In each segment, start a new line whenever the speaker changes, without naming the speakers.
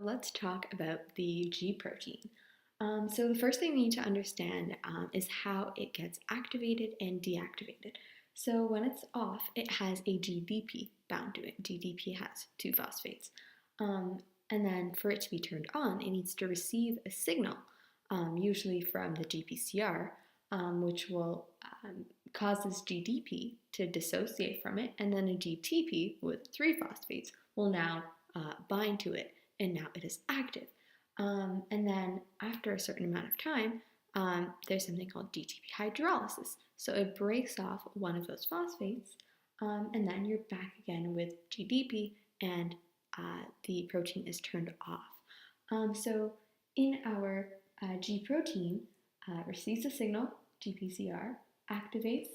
Let's talk about the G protein. So the first thing we need to understand is how it gets activated and deactivated. So when it's off, it has a GDP bound to it. GDP has two phosphates. Um, and then for it to be turned on, it needs to receive a signal, usually from the GPCR, which will cause this GDP to dissociate from it. And then a GTP with three phosphates will now bind to it, and now it is active. And then after a certain amount of time, there's something called GTP hydrolysis. So it breaks off one of those phosphates, and then you're back again with GDP, and the protein is turned off. So in our G protein, receives a signal, GPCR, activates,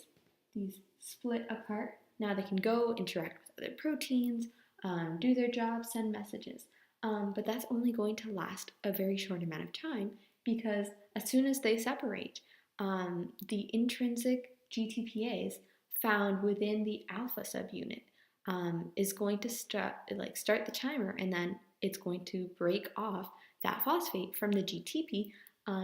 these split apart. Now they can go interact with other proteins, do their job, send messages. But that's only going to last a very short amount of time because as soon as they separate, the intrinsic GTPase found within the alpha subunit is going to start the timer, and then it's going to break off that phosphate from the GTP,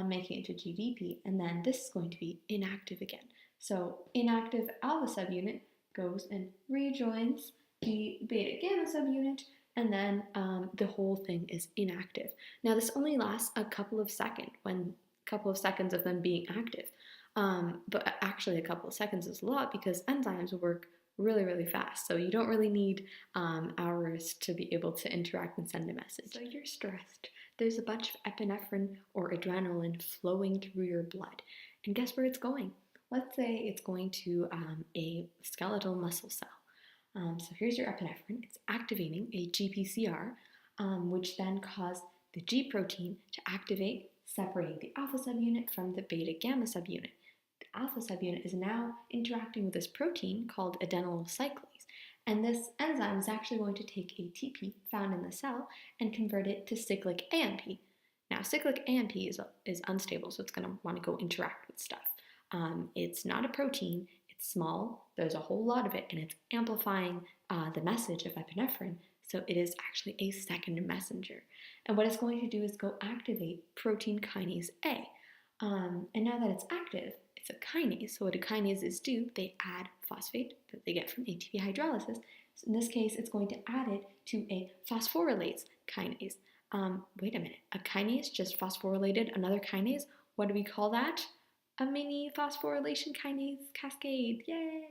making it to GDP, and then this is going to be inactive again. So inactive alpha subunit goes and rejoins the beta gamma subunit, and then the whole thing is inactive. Now this only lasts a couple of seconds of them being active, but actually a couple of seconds is a lot because enzymes work really, really fast. So you don't really need hours to be able to interact and send a message. So you're stressed. There's a bunch of epinephrine or adrenaline flowing through your blood, and guess where it's going? Let's say it's going to a skeletal muscle cell. So here's your epinephrine. It's activating a GPCR, which then caused the G protein to activate, separating the alpha subunit from the beta gamma subunit. The alpha subunit is now interacting with this protein called adenylyl cyclase, and this enzyme is actually going to take ATP found in the cell and convert it to cyclic AMP. Now, cyclic AMP is unstable, so it's going to want to go interact with stuff. It's not a protein. Small, there's a whole lot of it, and it's amplifying the message of epinephrine, so it is actually a second messenger. And what it's going to do is go activate protein kinase A. And now that it's active, it's a kinase. So what a kinase is do, they add phosphate that they get from ATP hydrolysis. So in this case, it's going to add it to a phosphorylase kinase. Wait a minute, a kinase just phosphorylated another kinase? What do we call that? A mini phosphorylation kinase cascade, yay!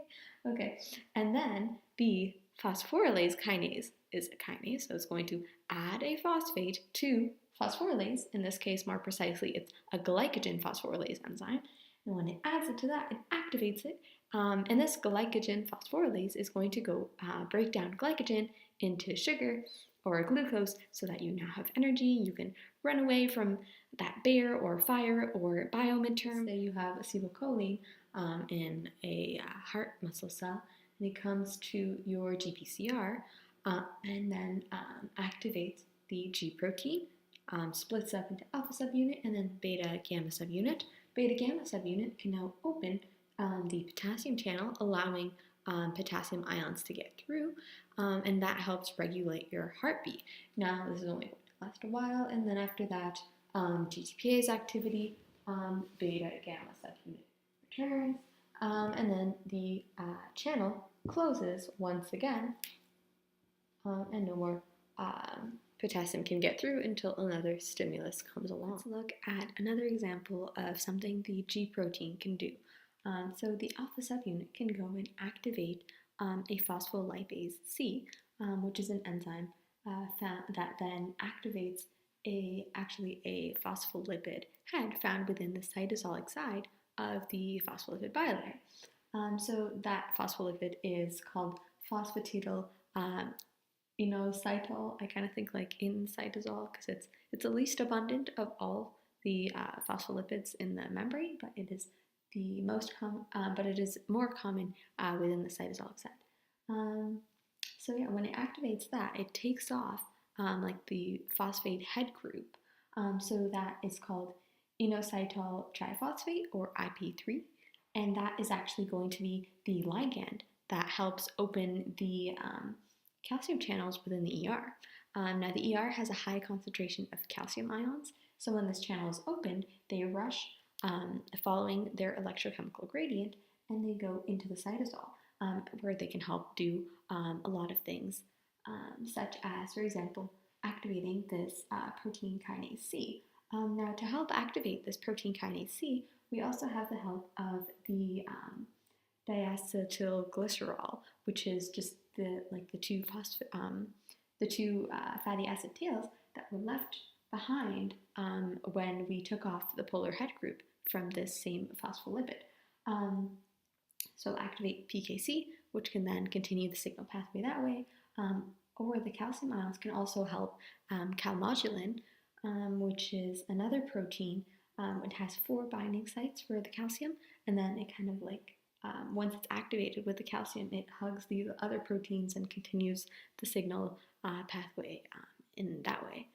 Okay, and then the phosphorylase kinase is a kinase, so it's going to add a phosphate to phosphorylase. In this case, more precisely, it's a glycogen phosphorylase enzyme. And when it adds it to that, it activates it. And this glycogen phosphorylase is going to go break down glycogen into sugar or glucose so that you now have energy. You can run away from that bear or fire or bio midterm. Say you have acetylcholine in a heart muscle cell, and it comes to your GPCR and then activates the G protein, splits up into alpha subunit and then beta gamma subunit. Beta gamma subunit can now open the potassium channel, allowing potassium ions to get through, and that helps regulate your heartbeat. Now, this is only going to last a while, and then after that, GTPase activity, beta gamma subunit returns, and then the channel closes once again, and no more potassium can get through until another stimulus comes along. Let's look at another example of something the G protein can do. So the alpha subunit can go and activate a phospholipase C, which is an enzyme that then activates a phospholipid head found within the cytosolic side of the phospholipid bilayer. So that phospholipid is called phosphatidyl inositol. I kind of think like inositol because it's the least abundant of all the phospholipids in the membrane, but it is the most common, but it is more common within the cytosolic side. So yeah, when it activates that, it takes off like the phosphate head group. So that is called inositol triphosphate, or IP3, and that is actually going to be the ligand that helps open the calcium channels within the ER. Now, the ER has a high concentration of calcium ions, so when this channel is opened, they rush following their electrochemical gradient and they go into the cytosol, where they can help do a lot of things, such as, for example, activating this protein kinase C. Now, to help activate this protein kinase C, we also have the help of the diacetylglycerol, which is just the two fatty acid tails that were left behind when we took off the polar head group from this same phospholipid. So activate PKC, which can then continue the signal pathway that way. Or the calcium ions can also help calmodulin, which is another protein. It has 4 binding sites for the calcium, and then it kind of like, once it's activated with the calcium, it hugs these other proteins and continues the signal pathway in that way.